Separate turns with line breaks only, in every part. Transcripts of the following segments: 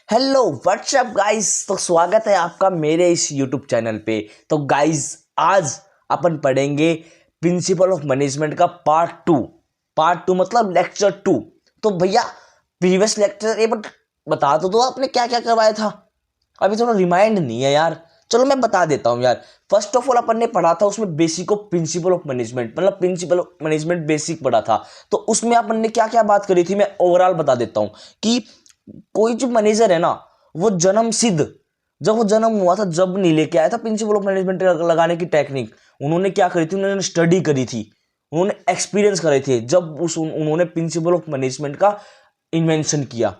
Hello what's up guys. तो स्वागत है आपका मेरे इस यूट्यूब चैनल पे। तो गाइस आज अपन पढ़ेंगे प्रिंसिपल ऑफ मैनेजमेंट का पार्ट टू मतलब लेक्चर 2। तो भैया प्रीवियस लेक्चर ये बता दो आपने क्या क्या करवाया था। अभी थोड़ा रिमाइंड नहीं है यार। चलो मैं बता देता हूँ यार। फर्स्ट ऑफ ऑल अपन ने पढ़ा था उसमें basic of principal of management मतलब प्रिंसिपल ऑफ मैनेजमेंट बेसिक पढ़ा था। तो उसमें अपन ने क्या क्या बात करी थी मैं ओवरऑल बता देता हूँ कि कोई जो मैनेजर है ना वो जन्म सिद्ध, जब वो जन्म हुआ था जब नहीं लेके आया था प्रिंसिपल ऑफ मैनेजमेंट लगाने की टेक्निक। उन्होंने क्या करी थी, उन्होंने स्टडी करी थी, उन्होंने एक्सपीरियंस करे थे जब उन्होंने प्रिंसिपल ऑफ मैनेजमेंट का इन्वेंशन किया।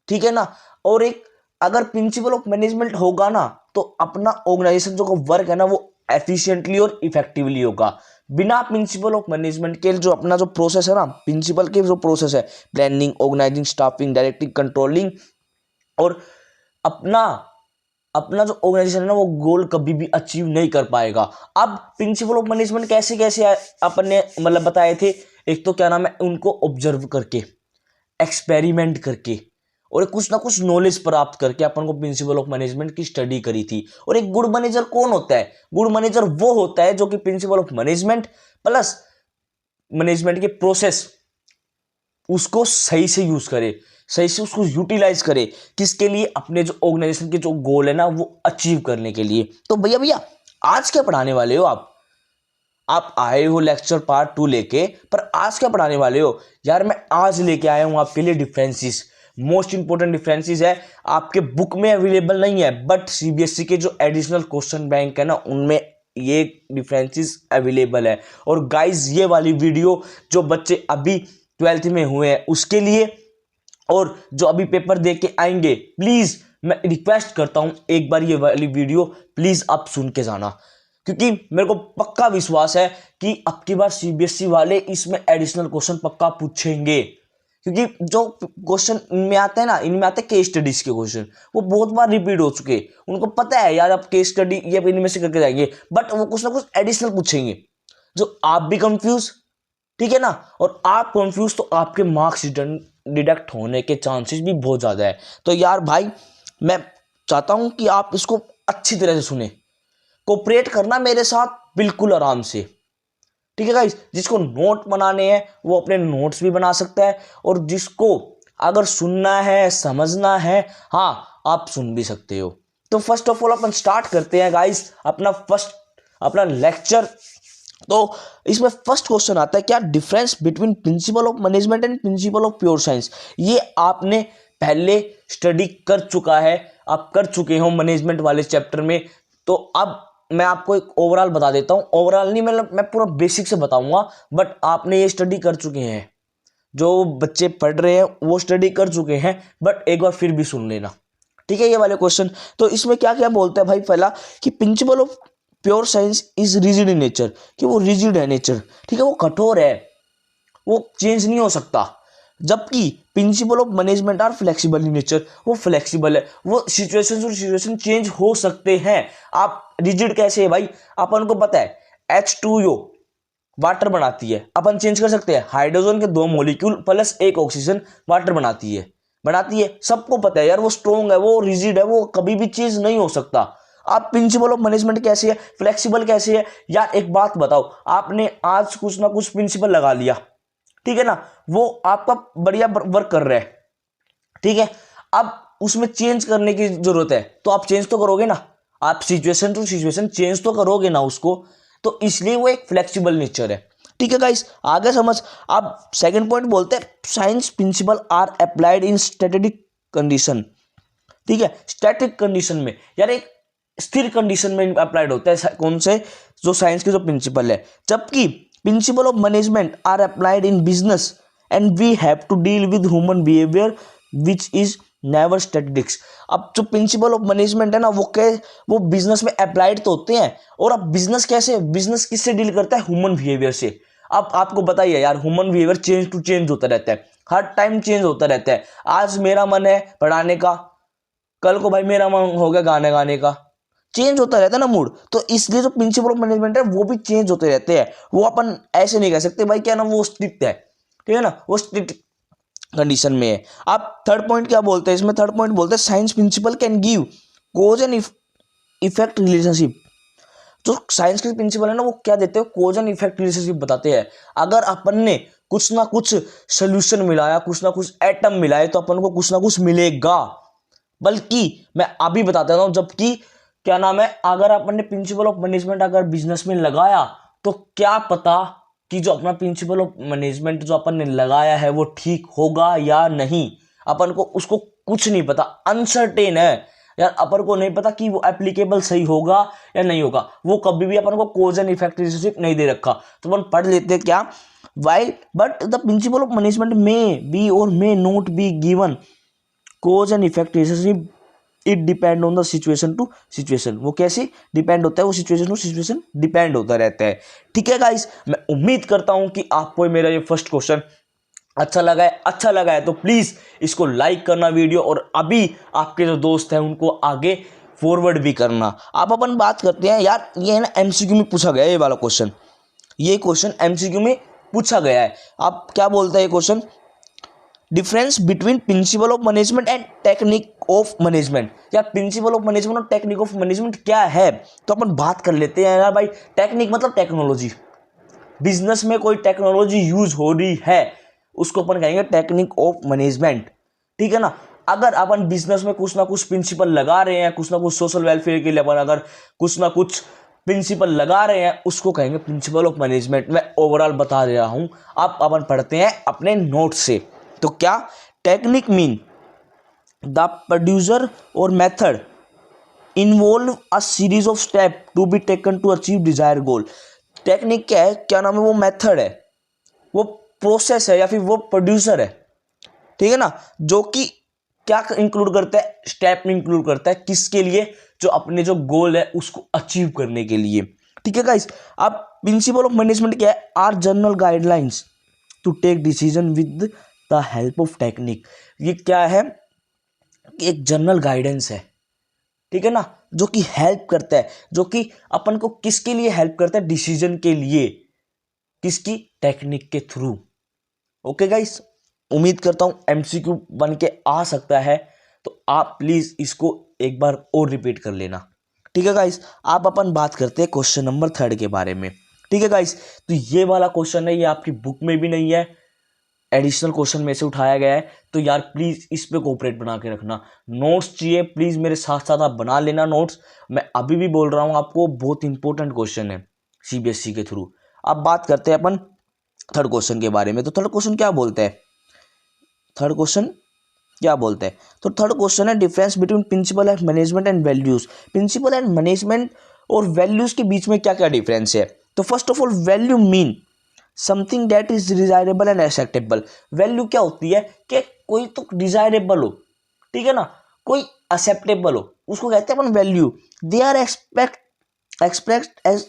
ठीक है ना। और एक अगर प्रिंसिपल ऑफ मैनेजमेंट होगा ना तो अपना ऑर्गेनाइजेशन जो वर्क है ना वो एफिशिएंटली और इफेक्टिवली होगा। बिना प्रिंसिपल ऑफ मैनेजमेंट के जो अपना जो प्रोसेस है ना, प्रिंसिपल के जो प्रोसेस है planning, organising, staffing, directing, controlling और अपना अपना जो ऑर्गेनाइजेशन है ना वो गोल कभी भी अचीव नहीं कर पाएगा। अब प्रिंसिपल ऑफ मैनेजमेंट कैसे कैसे अपन ने मतलब बताए थे। एक तो क्या नाम है, उनको ऑब्जर्व करके, एक्सपेरिमेंट करके और कुछ ना कुछ नॉलेज प्राप्त करके अपन को प्रिंसिपल ऑफ मैनेजमेंट की स्टडी करी थी। और एक गुड मैनेजर कौन होता है? गुड मैनेजर वो होता है जो कि principal of management plus management के प्रोसेस उसको सही से यूज करे, सही से उसको यूटिलाइज करे। किसके लिए? अपने जो ऑर्गेनाइजेशन के जो गोल है ना वो अचीव करने के लिए। तो भैया भैया आज क्या पढ़ाने वाले हो आप आए हो लेक्चर पार्ट 2 लेके, पर आज क्या पढ़ाने वाले हो यार? मैं आज लेके आया हूं आपके लिए डिफरेंसेस। मोस्ट इंपोर्टेंट डिफरेंसेस है, आपके बुक में अवेलेबल नहीं है बट सीबीएसई के जो एडिशनल क्वेश्चन बैंक है ना उनमें ये डिफरेंसेस अवेलेबल है। और गाइज ये वाली वीडियो जो बच्चे अभी 12th में हुए हैं उसके लिए और जो अभी पेपर दे के आएंगे, प्लीज मैं रिक्वेस्ट करता हूं एक बार ये वाली वीडियो प्लीज आप सुन के जाना, क्योंकि मेरे को पक्का विश्वास है कि अब की बार सीबीएसई वाले इसमें एडिशनल क्वेश्चन पक्का पूछेंगे। क्योंकि जो क्वेश्चन इनमें आते हैं ना, इनमें आते हैं केस स्टडीज के क्वेश्चन, वो बहुत बार रिपीट हो चुके हैं। उनको पता है यार अब केस स्टडी ये इनमें से करके जाएंगे, बट वो कुछ ना कुछ एडिशनल पूछेंगे जो आप भी कंफ्यूज, ठीक है ना, और आप कंफ्यूज तो आपके मार्क्स डिडक्ट होने के चांसेस भी बहुत ज्यादा है। तो यार भाई मैं चाहता हूं कि आप इसको अच्छी तरह से सुने, कोऑपरेट करना मेरे साथ बिल्कुल आराम से। ठीक है गाइस, जिसको नोट बनाने हैं वो अपने नोट्स भी बना सकता है और जिसको अगर सुनना है समझना है हाँ आप सुन भी सकते हो। तो first of all upon start करते हैं गाइस अपना लेक्चर। तो इसमें फर्स्ट क्वेश्चन आता है, क्या difference between principal of management and principle of pure science. ये आपने पहले स्टडी कर चुका है, आप कर चुके हो मैनेजमेंट वाले चैप्टर में। तो अब मैं आपको एक ओवरऑल बता देता हूं, ओवरऑल नहीं मतलब मैं पूरा बेसिक से बताऊंगा, बट आपने ये स्टडी कर चुके हैं, जो बच्चे पढ़ रहे हैं वो स्टडी कर चुके हैं, बट एक बार फिर भी सुन लेना। ठीक है, ये वाले क्वेश्चन। तो इसमें क्या क्या बोलता है भाई, पहला कि principle of pure science is rigid in nature, कि वो रिजिड है नेचर, ठीक है, वो कठोर है, वो चेंज नहीं हो सकता। जबकि principle of management are flexible in nature, वो फ्लेक्सिबल है, वो सिचुएशन चेंज हो सकते हैं। आप रिजिड कैसे है भाई? अपन को पता है H2O वाटर बनाती है, अपन चेंज कर सकते हैं? हाइड्रोजन के 2 मॉलिक्यूल प्लस 1 ऑक्सीजन वाटर बनाती है, सबको पता है यार, वो स्ट्रॉन्ग है, वो रिजिड है, वो कभी भी चेंज नहीं हो सकता। आप प्रिंसिपल ऑफ मैनेजमेंट कैसे है, फ्लेक्सिबल कैसे है यार? एक बात बताओ, आपने आज कुछ ना कुछ प्रिंसिपल लगा लिया, ठीक है ना, वो आपका बढ़िया वर्क कर रहा है, ठीक है, अब उसमें चेंज करने की जरूरत है तो आप चेंज तो करोगे ना, आप सिचुएशन टू सिचुएशन चेंज तो करोगे ना उसको। तो इसलिए वो एक फ्लेक्सिबल नेचर है। ठीक है गाइस, आगे समझ। अब सेकंड पॉइंट बोलते हैं, science principle are applied in static condition. ठीक है, स्टैटिक कंडीशन में यार एक स्थिर कंडीशन में अप्लाइड होता है कौन से, जो साइंस के जो प्रिंसिपल है। जबकि principle of management are applied in business and we have to deal with human behaviour which is never statics. अब जो प्रिंसिपल ऑफ मैनेजमेंट है ना वो बिजनेस में अप्लाइड तो होते हैं, और अब बिजनेस कैसे, बिजनेस किससे डील करता है? ह्यूमन बिहेवियर से। अब आपको बताइए यार, human behaviour change to change होता रहता है, हर टाइम चेंज होता रहता है। आज मेरा मन है पढ़ाने का, कल को भाई मेरा मन हो गया गाने गाने का, चेंज होता रहता है ना मूड। तो इसलिए जो प्रिंसिपल ऑफ मैनेजमेंट है वो भी चेंज होते रहते हैं। वो अपन ऐसे नहीं कह सकते भाई क्या ना वो स्ट्रिक्ट है, ठीक है ना, वो कंडीशन में है। आप थर्ड पॉइंट क्या बोलते हैं इसमें, थर्ड पॉइंट बोलते हैं science principle can give cause and effect relationship. जो साइंस के प्रिंसिपल है ना वो क्या देते हैं, कोज एंड इफेक्ट रिलेशनशिप बताते हैं। अगर अपन ने कुछ ना कुछ सोल्यूशन मिलाया, कुछ ना कुछ एटम मिलाए तो अपन को कुछ ना कुछ मिलेगा। बल्कि मैं अभी बताता हूं, जबकि क्या नाम है, अगर अपन ने प्रिंसिपल ऑफ मैनेजमेंट अगर बिजनेस में लगाया तो क्या पता कि जो अपना प्रिंसिपल ऑफ मैनेजमेंट जो अपन ने लगाया है वो ठीक होगा या नहीं। अपन को उसको कुछ नहीं पता, अनसर्टेन है यार। अपन को नहीं पता कि वो एप्लीकेबल सही होगा या नहीं होगा। वो कभी भी अपन को कोज एंड इफेक्ट रिलेशनशिप नहीं दे रखा, तो अपन पढ़ लेते हैं क्या, while but the principle of management may be और may not be given cause and effect relationship, it depend on the situation to situation. वो कैसे डिपेंड होता है, वो सिचुएशन टू सिचुएशन डिपेंड होता रहता है। ठीक है गाइस, मैं उम्मीद करता हूं कि आपको मेरा ये फर्स्ट क्वेश्चन अच्छा लगा है तो प्लीज इसको लाइक करना वीडियो, और अभी आपके जो दोस्त हैं उनको आगे फॉरवर्ड भी करना। आप अपन बात करते हैं यार, ये है ना एमसीक्यू में पूछा गया है ये वाला क्वेश्चन, ये क्वेश्चन एमसीक्यू में पूछा गया है। आप क्या बोलते हैं ये question, difference between principal of management and technique of management. यार प्रिंसिपल ऑफ मैनेजमेंट और टेक्निक ऑफ मैनेजमेंट क्या है, तो अपन बात कर लेते हैं यार भाई। टेक्निक मतलब टेक्नोलॉजी, बिजनेस में कोई टेक्नोलॉजी यूज हो रही है उसको अपन कहेंगे टेक्निक ऑफ मैनेजमेंट। ठीक है ना। अगर अपन बिजनेस में कुछ ना कुछ प्रिंसिपल लगा रहे हैं, कुछ ना कुछ सोशल वेलफेयर के लिए अपन अगर कुछ ना कुछ प्रिंसिपल लगा रहे हैं, उसको कहेंगे प्रिंसिपल ऑफ मैनेजमेंट। मैं ओवरऑल बता रहा हूं, आप अपन पढ़ते हैं अपने नोट से। तो क्या, टेक्निक मीन द प्रोड्यूसर और method involve a series of step to be taken to achieve desire goal. Technique क्या है, क्या नाम है, वो मेथड है, वो प्रोसेस है, या फिर वो प्रोड्यूसर है। ठीक है ना, जो कि क्या इंक्लूड करता है, स्टेप में इंक्लूड करता है, किसके लिए, जो अपने जो गोल है उसको अचीव करने के लिए। ठीक है गाइस, अब प्रिंसिपल ऑफ मैनेजमेंट क्या है, are general guidelines to take decision with the help of technique. ये क्या है, एक जनरल गाइडेंस है। ठीक है ना, जो कि हेल्प करता है, जो कि अपन को किसके लिए हेल्प करता है, डिसीजन के लिए, किसकी, टेक्निक के थ्रू। ओके गाइस, उम्मीद करता हूं एमसीक्यू बन के आ सकता है, तो आप प्लीज इसको एक बार और रिपीट कर लेना। ठीक है गाइस, आप अपन बात करते हैं क्वेश्चन नंबर 3 के बारे में। ठीक है गाइस, तो ये वाला क्वेश्चन है, ये आपकी बुक में भी नहीं है, एडिशनल क्वेश्चन में से उठाया गया है। तो यार प्लीज इस पे कोऑपरेट बना के रखना। नोट्स चाहिए प्लीज मेरे साथ साथ आप बना लेना नोट्स। मैं अभी भी बोल रहा हूं आपको, बहुत इंपॉर्टेंट क्वेश्चन है सीबीएसई के थ्रू। अब बात करते हैं अपन थर्ड क्वेश्चन के बारे में। तो थर्ड क्वेश्चन क्या बोलते हैं, थर्ड क्वेश्चन क्या बोलते हैं, तो थर्ड क्वेश्चन है difference between principle and management and values. Principle and management और वैल्यूज के बीच में क्या क्या डिफरेंस है। तो first of all, value mean something that is desirable and acceptable. Value क्या होती है कि कोई तो डिजायरेबल हो, ठीक है ना, कोई एक्सेप्टेबल हो, उसको कहते हैं अपन value. They are expressed as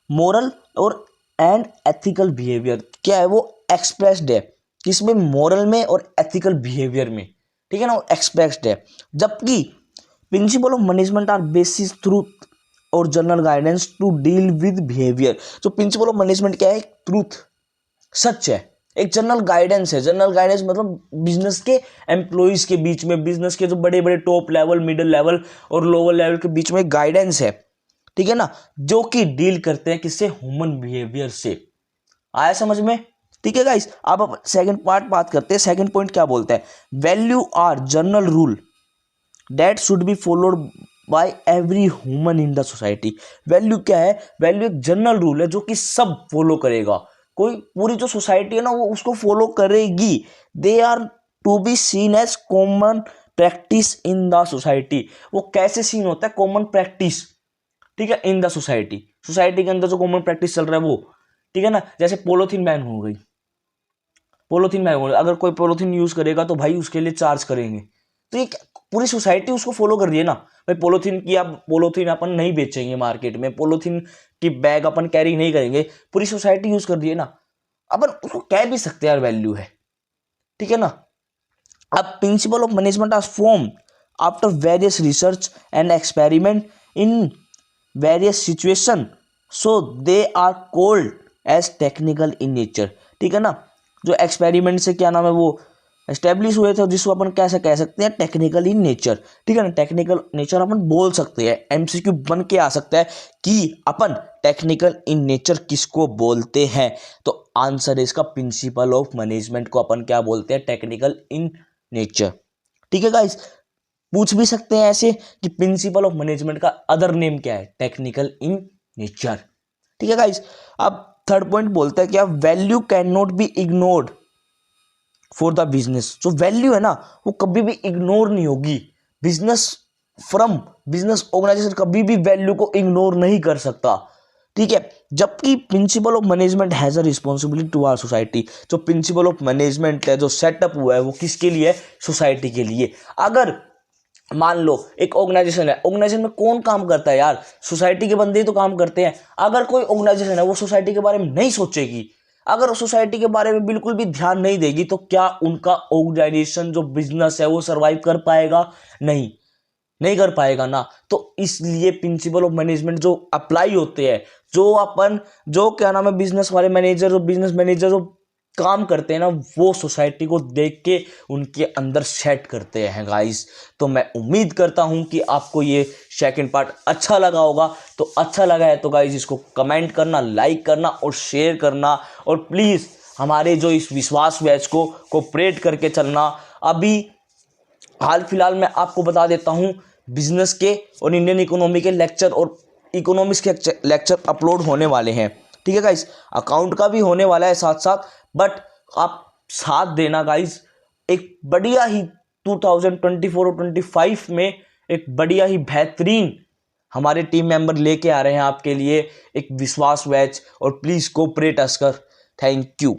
moral और एंड एथिकल बिहेवियर। क्या है, वो एक्सप्रेस्ड है किसमें, मोरल में और एथिकल बिहेवियर में। ठीक है ना, वो एक्सप्रेस्ड है। जबकि principle of management are basis truth और general guidance to deal with behaviour. जो प्रिंसिपल ऑफ मैनेजमेंट क्या है, ट्रूथ, सच है, एक जनरल गाइडेंस है। जनरल गाइडेंस मतलब बिजनेस के एम्प्लॉइज के बीच में, बिजनेस के जो बड़े बड़े टॉप लेवल, मिडिल लेवल और लोअर लेवल के बीच में गाइडेंस है। ठीक है ना, जो कि डील करते हैं किससे, ह्यूमन बिहेवियर से। आया समझ में। ठीक है गाइस, अब सेकंड पार्ट बात करते हैं। सेकंड पॉइंट क्या बोलता है, value are general rule that should be followed by every human in the society. Value क्या है, वैल्यू एक जनरल रूल है जो कि सब फॉलो करेगा, कोई पूरी जो सोसाइटी है ना वो उसको फॉलो करेगी। They are to be seen as common practice in the society. वो कैसे सीन होता है, कॉमन प्रैक्टिस, ठीक है, इन द सोसाइटी। सोसाइटी के अंदर जो कॉमन प्रैक्टिस चल रहा है वो, ठीक है ना। जैसे पॉलीथीन बैन हो गई, पॉलीथीन बैन हो गई, अगर कोई पॉलीथीन यूज करेगा तो भाई उसके लिए चार्ज करेंगे। तो ये पूरी सोसाइटी उसको फॉलो कर रही है ना भाई। पॉलीथीन की, आप पॉलीथीन अपन नहीं बेचेंगे मार्केट में, पॉलीथीन की बैग अपन कैरी नहीं करेंगे, पूरी सोसाइटी यूज कर रही है ना, अपन उसको कह भी सकते हैं यार वैल्यू है। ठीक है ना। अब principle of management are form after various research and experiment in various situation, so they are called as technical in nature. ठीक है ना, जो एक्सपेरिमेंट से क्या नाम है वो एस्टेब्लिश हुए थे, जिसको अपन कैसे कह सकते हैं टेक्निकल इन नेचर। ठीक है ना, टेक्निकल नेचर अपन बोल सकते हैं, एमसीक्यू बन के आ सकता है कि अपन टेक्निकल इन नेचर किसको बोलते हैं। तो आंसर है इसका प्रिंसिपल ऑफ मैनेजमेंट को अपन क्या बोलते हैं, टेक्निकल इन नेचर। ठीक है गाइस, पूछ भी सकते हैं ऐसे कि प्रिंसिपल ऑफ मैनेजमेंट का अदर नेम क्या है, टेक्निकल इन नेचर। ठीक है गाइस, अब थर्ड पॉइंट बोलता है क्या, value can not be ignored for the business. जो वैल्यू है ना वो कभी भी इग्नोर नहीं होगी। बिजनेस ऑर्गेनाइजेशन कभी भी वैल्यू को इग्नोर नहीं कर सकता। ठीक है, जबकि principle of management has a responsibility to our society. जो प्रिंसिपल ऑफ मैनेजमेंट है, जो सेटअप हुआ है, वो किसके लिए है, सोसाइटी के लिए। अगर मान लो एक ऑर्गेनाइजेशन है, ऑर्गेनाइजेशन में कौन काम करता है यार, सोसाइटी के बंदे ही तो काम करते हैं। अगर कोई ऑर्गेनाइजेशन है वो सोसाइटी के बारे में नहीं सोचेगी, अगर सोसाइटी के बारे में बिल्कुल भी ध्यान नहीं देगी, तो क्या उनका ऑर्गेनाइजेशन जो बिजनेस है वो सरवाइव कर पाएगा? नहीं कर पाएगा ना। तो इसलिए प्रिंसिपल ऑफ मैनेजमेंट जो अप्लाई होते हैं, जो क्या नाम है बिजनेस वाले मैनेजर, जो बिजनेस मैनेजर जो काम करते हैं ना, वो सोसाइटी को देख के उनके अंदर सेट करते हैं गाइस। तो मैं उम्मीद करता हूं कि आपको ये सेकंड पार्ट अच्छा लगा होगा। तो अच्छा लगा है तो गाइस इसको कमेंट करना, लाइक करना और शेयर करना, और प्लीज़ हमारे जो इस विश्वास बैच को कोऑपरेट करके चलना। अभी हाल फिलहाल मैं आपको बता देता हूँ, बिजनेस के और इंडियन इकोनॉमी के लेक्चर और इकोनॉमिक्स के लेक्चर अपलोड होने वाले हैं। ठीक है गाइस, अकाउंट का भी होने वाला है साथ साथ, बट आप साथ देना गाइस। एक बढ़िया ही 2024 और 25 में एक बढ़िया ही बेहतरीन हमारे टीम मेंबर लेके आ रहे हैं आपके लिए, एक विश्वास बैच। और प्लीज़ कोऑपरेट अस कर। Thank you.